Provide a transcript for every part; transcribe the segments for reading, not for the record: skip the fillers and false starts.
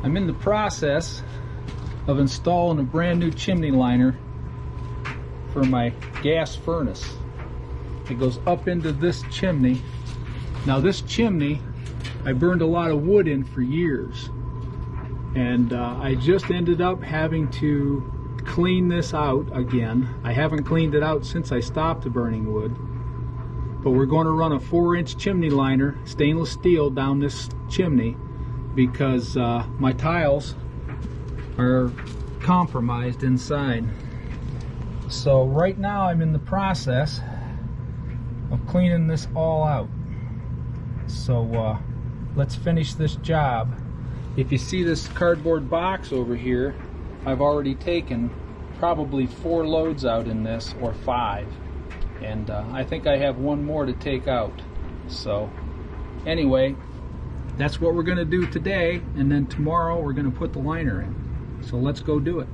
I'm in the process of installing a brand new chimney liner for my gas furnace. It goes up into this chimney. Now this chimney, I burned a lot of wood in for years, and I just ended up having to clean this out again. I haven't cleaned it out since I stopped burning wood, but we're going to run a 4-inch chimney liner, stainless steel, down this chimney because my tiles are compromised inside. So right now I'm in the process of cleaning this all out. So let's finish this job. If you see this cardboard box over here, I've already taken probably 4 loads out in this, or 5, and I think I have 1 more to take out. So anyway, that's what we're going to do today, and then tomorrow we're going to put the liner in. So let's go do it.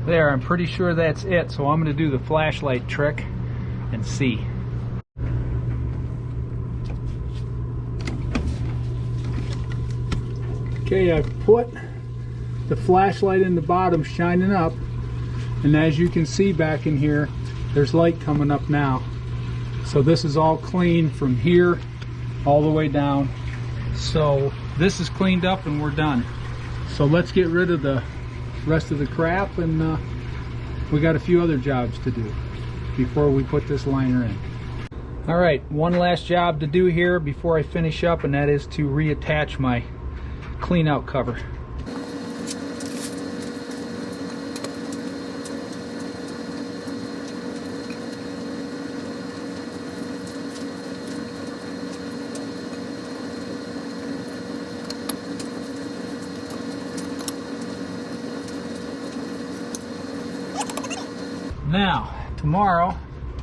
There, I'm pretty sure that's it, so I'm going to do the flashlight trick and see. Okay, I've put the flashlight in the bottom shining up, and as you can see back in here, there's light coming up now. So this is all clean from here all the way down. So this is cleaned up and we're done. So let's get rid of the rest of the crap, and we got a few other jobs to do before we put this liner in. Alright, one last job to do here before I finish up, and that is to reattach my clean out cover. Now, tomorrow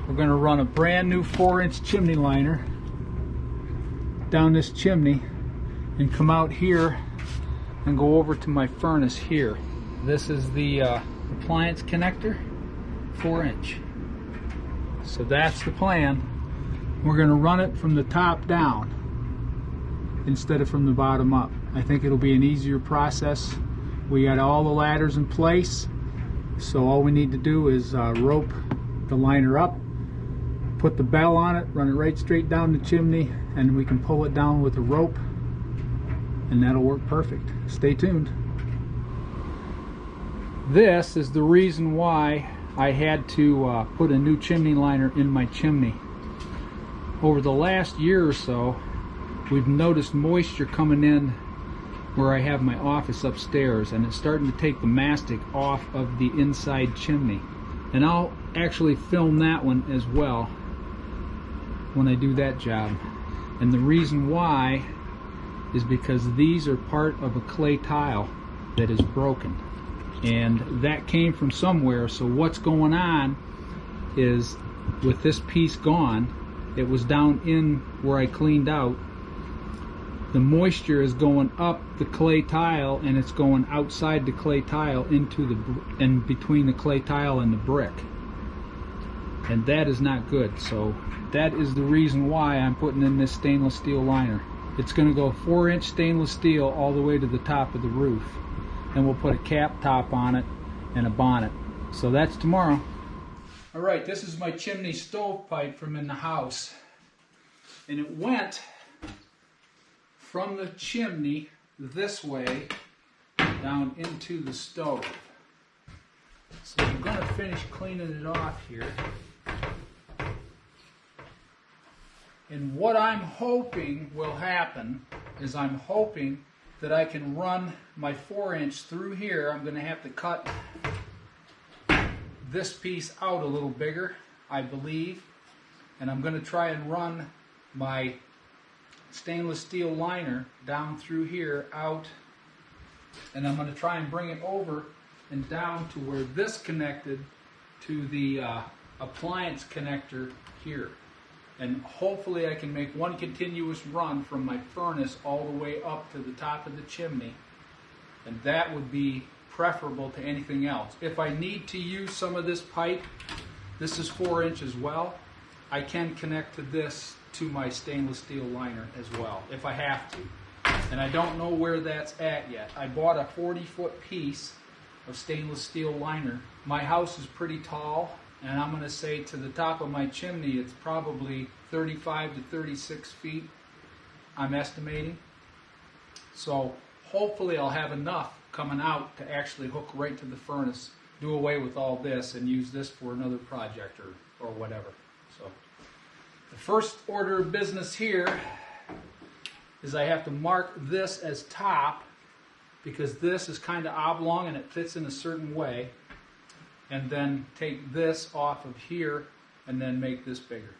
we're going to run a brand new 4-inch chimney liner down this chimney and come out here and go over to my furnace here. This is the appliance connector, 4-inch. So that's the plan. We're going to run it from the top down instead of from the bottom up. I think it'll be an easier process. We got all the ladders in place. So all we need to do is rope the liner up, put the bell on it, run it right straight down the chimney, and we can pull it down with a rope, and that'll work perfect. Stay tuned. This is the reason why I had to put a new chimney liner in my chimney. Over the last year or so, we've noticed moisture coming in where I have my office upstairs, and it's starting to take the mastic off of the inside chimney. And I'll actually film that one as well when I do that job. And the reason why is because these are part of a clay tile that is broken, and that came from somewhere. So what's going on is, with this piece gone, it was down in where I cleaned out. The moisture is going up the clay tile, and it's going outside the clay tile into the and between the clay tile and the brick, and that is not good. So that is the reason why I'm putting in this stainless steel liner. It's going to go 4-inch stainless steel all the way to the top of the roof. and we'll put a cap top on it and a bonnet. So that's tomorrow. All right, this is my chimney stovepipe from in the house. And it went from the chimney this way down into the stove. So I'm going to finish cleaning it off here. And what I'm hoping will happen is I'm hoping that I can run my 4-inch through here. I'm going to have to cut this piece out a little bigger, I believe. And I'm going to try and run my stainless steel liner down through here out. And I'm going to try and bring it over and down to where this connected to the appliance connector here. And hopefully I can make one continuous run from my furnace all the way up to the top of the chimney. And that would be preferable to anything else. If I need to use some of this pipe, this is 4-inch as well, I can connect to this to my stainless steel liner as well, if I have to. And I don't know where that's at yet. I bought a 40-foot piece of stainless steel liner. My house is pretty tall, and I'm going to say to the top of my chimney it's probably 35 to 36 feet, I'm estimating. So hopefully I'll have enough coming out to actually hook right to the furnace, do away with all this, and use this for another project or whatever. So the first order of business here is I have to mark this as top, because this is kind of oblong and it fits in a certain way, and then take this off of here and then make this bigger.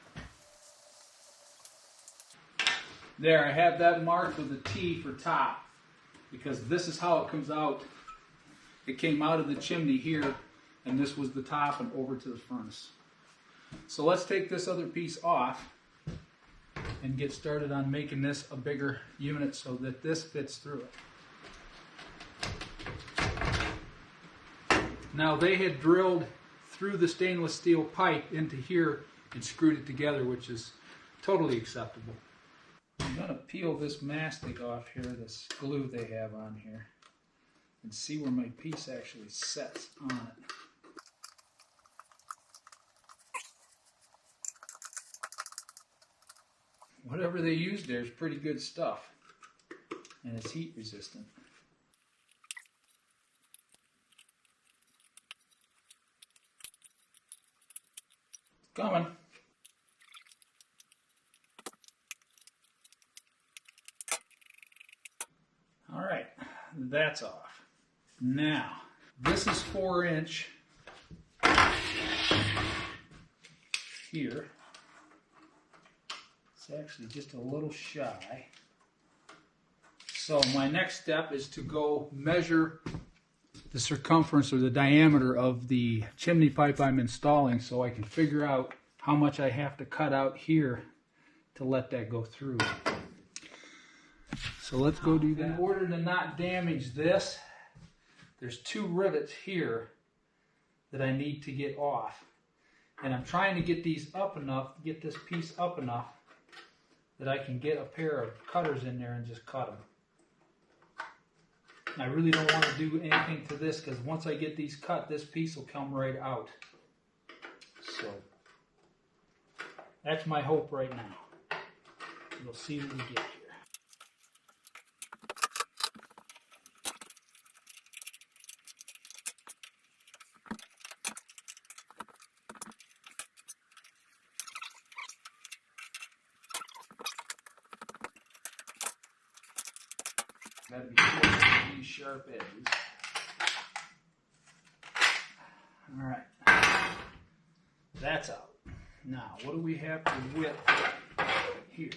There, I have that marked with a T for top, because this is how it comes out. It came out of the chimney here, and this was the top and over to the furnace. So let's take this other piece off and get started on making this a bigger unit so that this fits through it. Now they had drilled through the stainless steel pipe into here and screwed it together, which is totally acceptable. I'm going to peel this mastic off here, this glue they have on here, and see where my piece actually sets on it. Whatever they used there is pretty good stuff, and it's heat resistant. It's coming. All right, that's off. Now, this is 4-inch here. It's actually just a little shy. So my next step is to go measure the circumference or the diameter of the chimney pipe I'm installing, so I can figure out how much I have to cut out here to let that go through. So let's go do that. In order to not damage this, there's 2 rivets here that I need to get off. And I'm trying to get these up enough, get this piece up enough that I can get a pair of cutters in there and just cut them. I really don't want to do anything to this, because once I get these cut, this piece will come right out. So that's my hope right now. We'll see what we get here. Got to be careful with these sharp edges. All right, that's out. Now, what do we have for width here?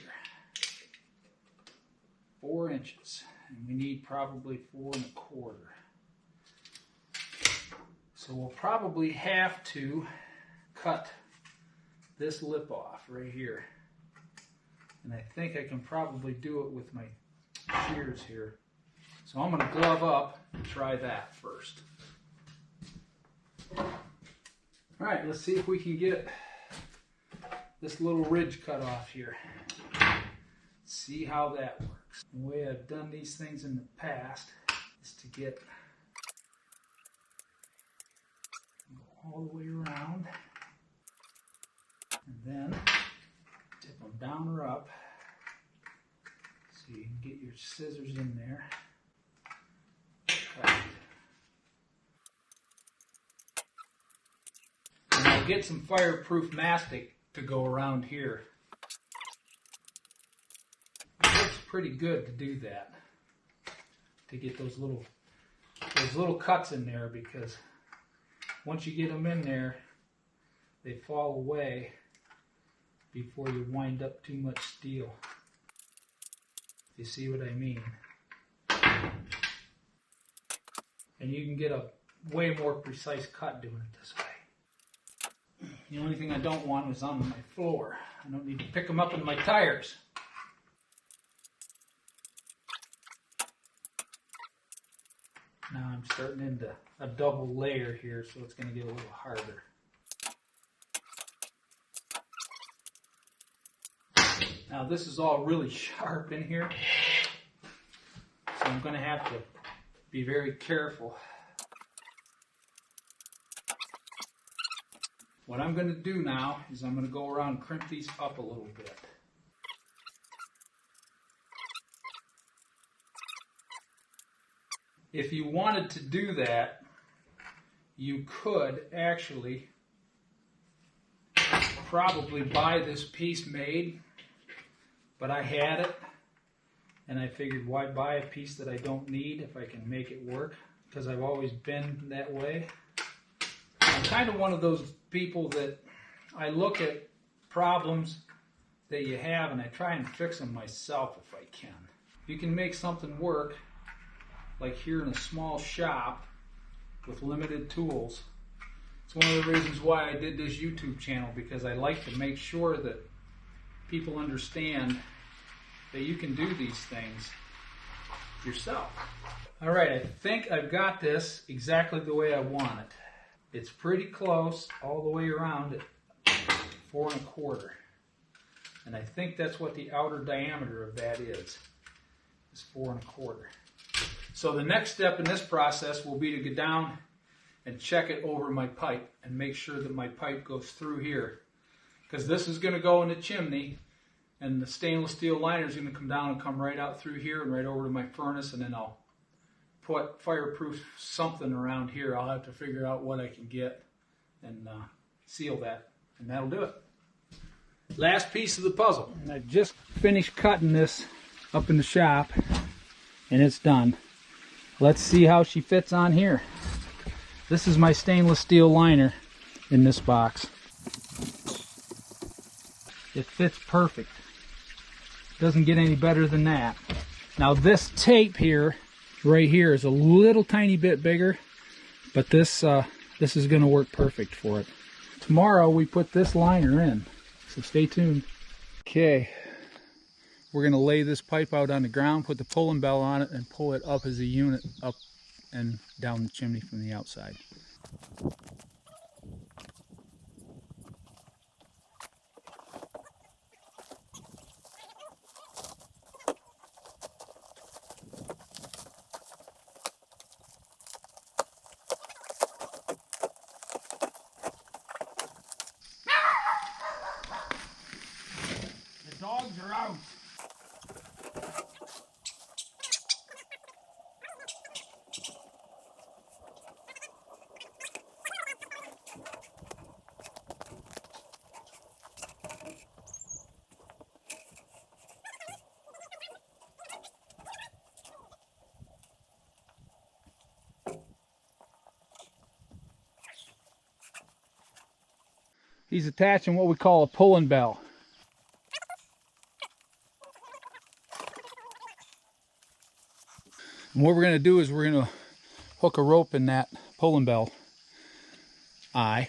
4 inches, and we need probably 4 1/4. So we'll probably have to cut this lip off right here, and I think I can probably do it with my shears here. So I'm going to glove up and try that first. All right, let's see if we can get this little ridge cut off here. See how that works. The way I've done these things in the past is to get all the way around. And then tip them down or up so you can get your scissors in there. Cut. And I'll get some fireproof mastic to go around here. It looks pretty good to do that, to get those little cuts in there, because once you get them in there, they fall away before you wind up too much steel. You see what I mean? And you can get a way more precise cut doing it this way. The only thing I don't want is on my floor. I don't need to pick them up in my tires. Now I'm starting into a double layer here, so it's going to get a little harder. Now this is all really sharp in here, so I'm going to have to be very careful. What I'm going to do now is I'm going to go around and crimp these up a little bit. If you wanted to do that, you could actually probably buy this piece made, but I had it, and I figured why buy a piece that I don't need if I can make it work, because I've always been that way. I'm kind of one of those people that I look at problems that you have and I try and fix them myself if I can. You can make something work, like here in a small shop with limited tools. It's one of the reasons why I did this YouTube channel, because I like to make sure that people understand that you can do these things yourself. Alright, I think I've got this exactly the way I want it. It's pretty close all the way around at 4 1/4. And I think that's what the outer diameter of that is 4 1/4. So the next step in this process will be to go down and check it over my pipe and make sure that my pipe goes through here. Because this is going to go in the chimney, and the stainless steel liner is going to come down and come right out through here and right over to my furnace, and then I'll put fireproof something around here. I'll have to figure out what I can get and seal that, and that'll do it. Last piece of the puzzle. And I just finished cutting this up in the shop, and it's done. Let's see how she fits on here. This is my stainless steel liner in this box. It fits perfect. Doesn't get any better than that. Now this tape here, right here, is a little tiny bit bigger, but this is going to work perfect for it. Tomorrow we put this liner in, so stay tuned. Okay, we're going to lay this pipe out on the ground, put the pulling bell on it, and pull it up as a unit up and down the chimney from the outside. The dogs are out. He's attaching what we call a pulling bell. And what we're going to do is we're going to hook a rope in that pulling bell eye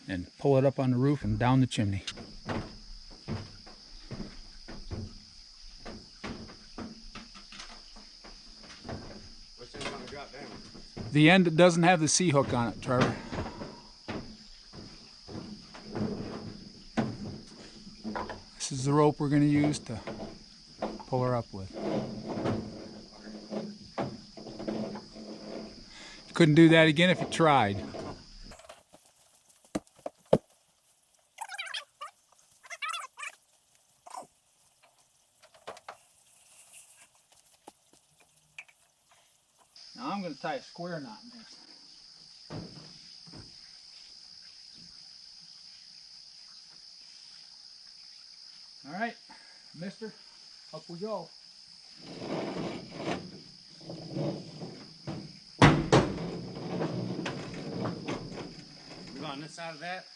and pull it up on the roof and down the chimney. What's this going to drop down? The end doesn't have the C-hook on it, Trevor. This is the rope we're going to use to pull her up with. You couldn't do that again if you tried. Now I'm going to tie a square knot in this. All right, mister, up we go. You on this side of that?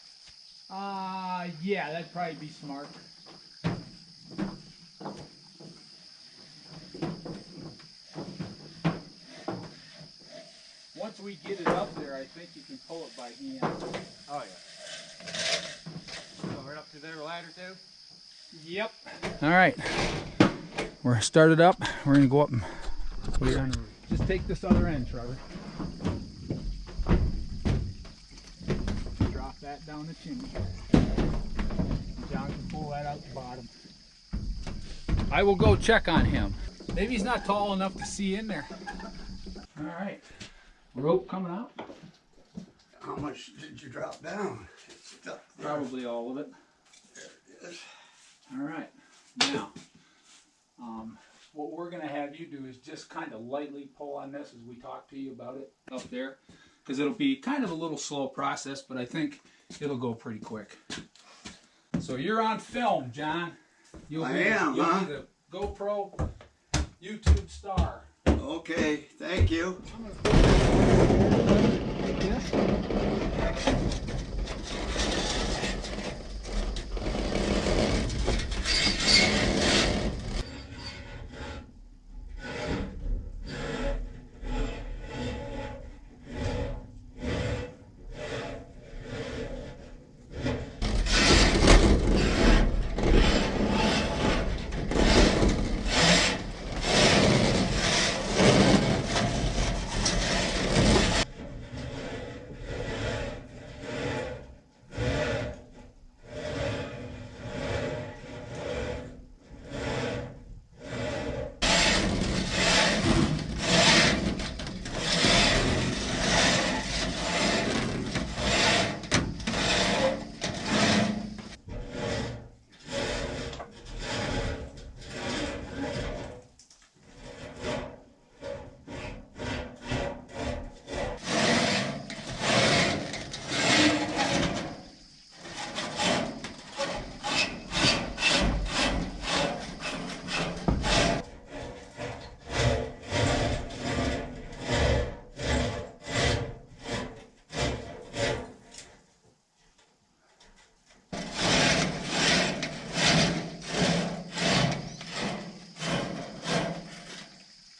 Yeah, that'd probably be smart. Once we get it up there, I think you can pull it by hand. Oh yeah. Go right up to their ladder too? Yep. All right. We're started up. We're gonna go up and put it on the roof. Just take this other end, Trevor. Drop that down the chimney. John can pull that out the bottom. I will go check on him. Maybe he's not tall enough to see in there. All right. Rope coming out. How much did you drop down? It's stuck there. Probably all of it. There it is. All right. Now, what we're going to have you do is just kind of lightly pull on this as we talk to you about it up there, because it'll be kind of a little slow process, but I think it'll go pretty quick. So you're on film, John. You'll be the GoPro YouTube star. Okay, thank you.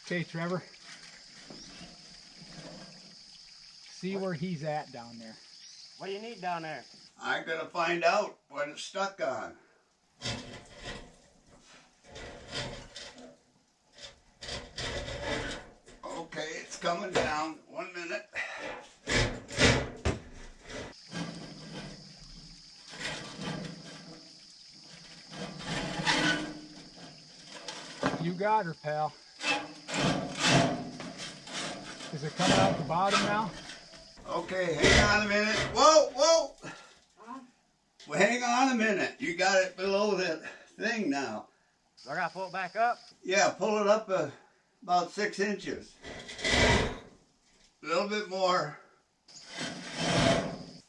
Okay, Trevor. See where he's at down there. What do you need down there? I'm gonna find out what it's stuck on. Okay, it's coming down. 1 minute. You got her, pal. Is it coming out the bottom now? Okay, hang on a minute. Whoa, whoa! Well, hang on a minute. You got it below that thing now. So I gotta pull it back up? Yeah, pull it up about 6 inches. A little bit more.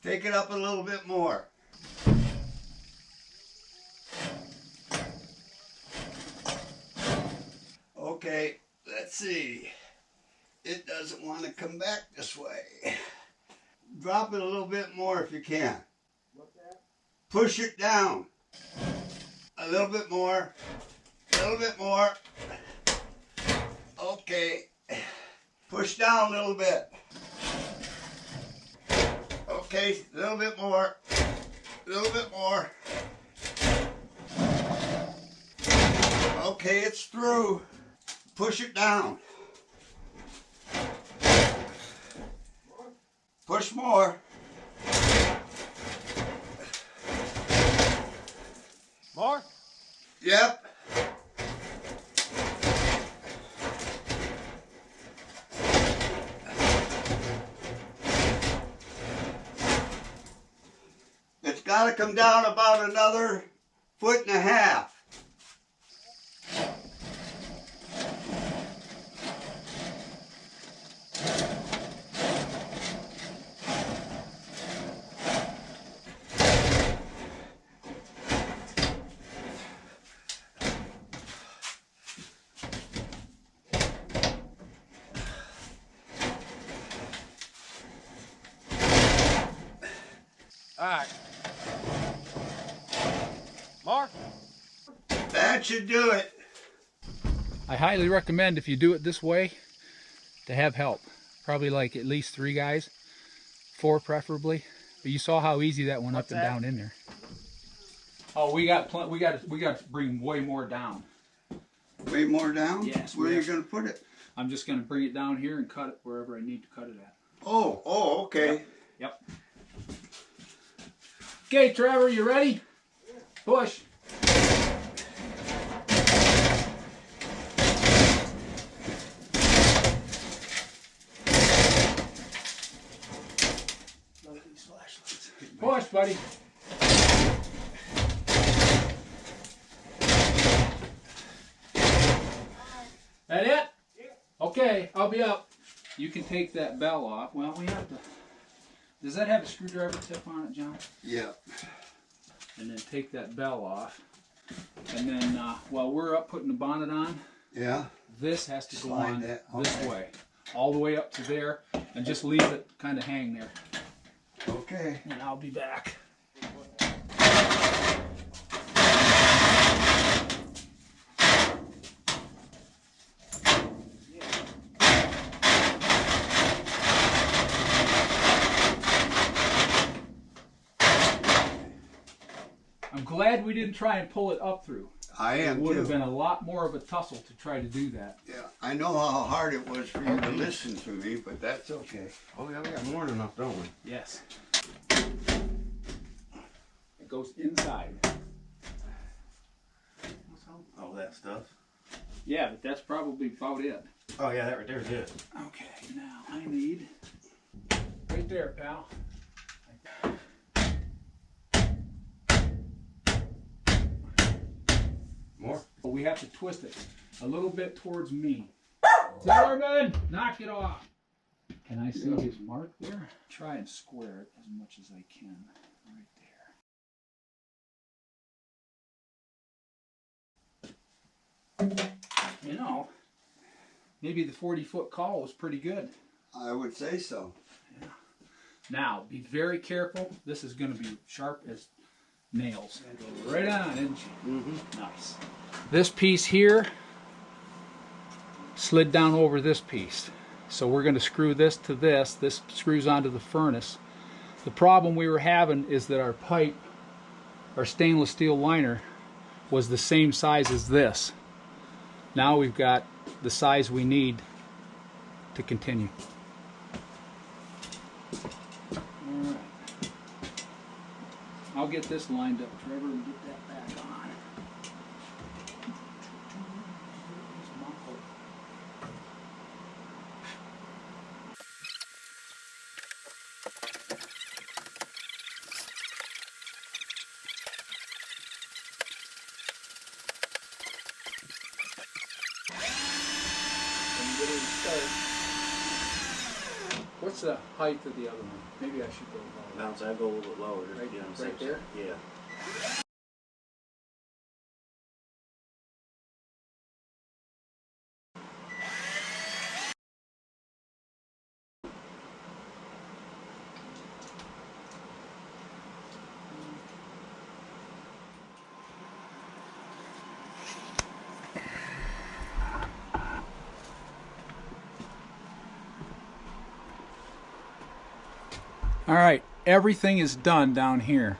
Take it up a little bit more. Okay, let's see. It doesn't want to come back this way. Drop it a little bit more if you can. What's that? Push it down. A little bit more. A little bit more. Okay. Push down a little bit. Okay, a little bit more. A little bit more. Okay, it's through. Push it down. Push more. More? Yep. It's got to come down about another 1.5 feet. right. More? That should do it. I highly recommend, if you do it this way, to have help. Probably like at least 3 guys, 4 preferably. But you saw how easy that went up and down in there. Oh, we got to bring way more down. Way more down? Yes. Where are you going to put it? I'm just going to bring it down here and cut it wherever I need to cut it at. Oh, okay. Yep. Okay, Trevor, you ready? Push. Push, buddy. That it? Okay, I'll be up. You can take that bell off. Well, we have to. Does that have a screwdriver tip on it, John? Yeah. And then take that bell off. And then while we're up putting the bonnet on, Yeah. this has to go Slide on that. this Okay. way. All the way up to there. And just leave it kind of hang there. Okay. And I'll be back. I'm glad we didn't try and pull it up through. I am It would have too. been a lot more of a tussle to try to do that. Yeah. I know how hard it was for you to listen to me, but that's okay. Oh yeah, we got more than enough, don't we? Yes. It goes inside. All that stuff. Yeah, but that's probably about it. Oh yeah, that right there is it. Okay, now I need right there, pal. More? We have to twist it a little bit towards me. Zimmerman, knock it off. Can I see his mark there? Try and square it as much as I can. Right there. You know, maybe the 40-foot call was pretty good. I would say so. Yeah. Now, be very careful. This is going to be sharp as nails. Go right on, isn't she? Mm-hmm. Nice. This piece here slid down over this piece. So we're going to screw this to this. This screws onto the furnace. The problem we were having is that our pipe, our stainless steel liner, was the same size as this. Now we've got the size we need to continue. Alright. I'll get this lined up, Trevor, and get that back on. What's the height of the other one? Maybe I should go lower. Bounce, I'd go a little bit lower. Just Right- to get on the right safe there? side. Yeah. All right, everything is done down here.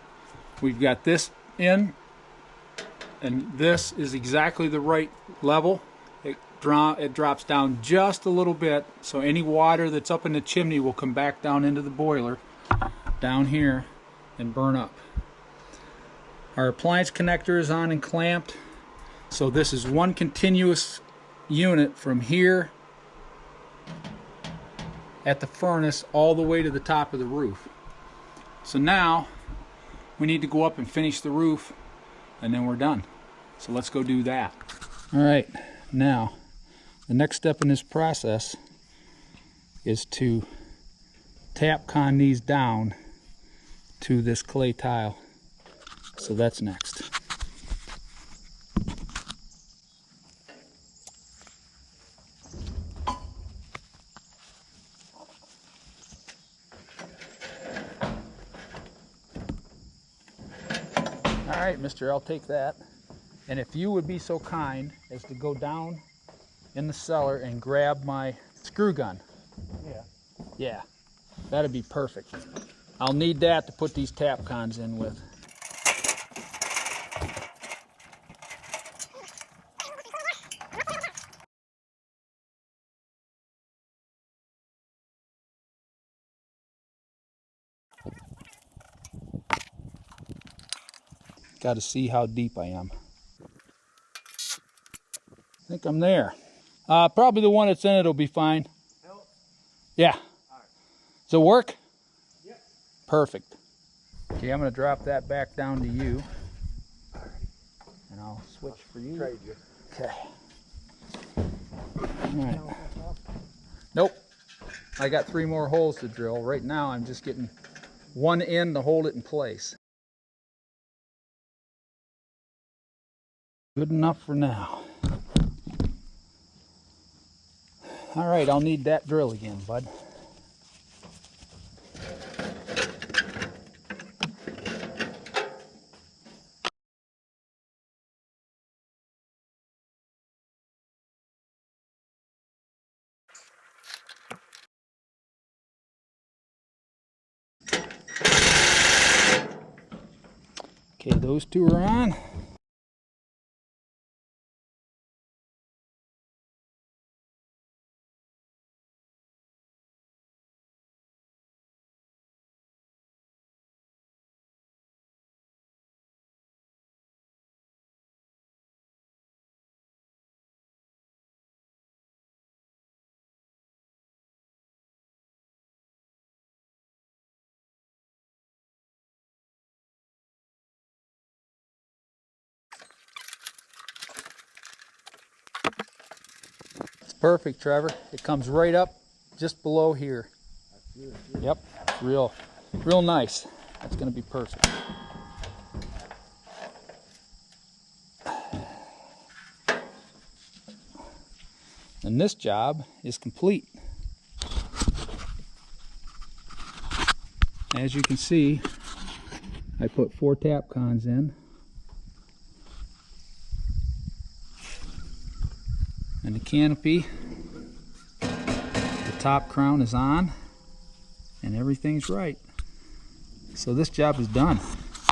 We've got this in, and this is exactly the right level. It drops down just a little bit, so any water that's up in the chimney will come back down into the boiler down here and burn up. Our appliance connector is on and clamped, so this is one continuous unit from here at the furnace all the way to the top of the roof. So now we need to go up and finish the roof, and then we're done. So let's go do that. All right, now the next step in this process is to Tapcon these down to this clay tile. So that's next. right, mister, I'll take that. And if you would be so kind as to go down in the cellar and grab my screw gun. Yeah. Yeah, that'd be perfect. I'll need that to put these tap cons in with. Got to see how deep I am. I think I'm there. Probably the one that's in it will be fine. Help? Yeah. All right. Does it work? Yep. Perfect. Okay, I'm going to drop that back down to you. And I'll switch for you. Trade you. Okay. All right. Nope. I got 3 more holes to drill. Right now I'm just getting one in to hold it in place. Good enough for now. All right, I'll need that drill again, bud. Okay, those 2 are on. It's perfect, Trevor. It comes right up just below here. Yep, real nice. That's going to be perfect. And this job is complete. As you can see, I put 4 tap cons in. And the canopy, the top crown is on, and everything's right. So this job is done.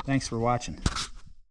Thanks for watching.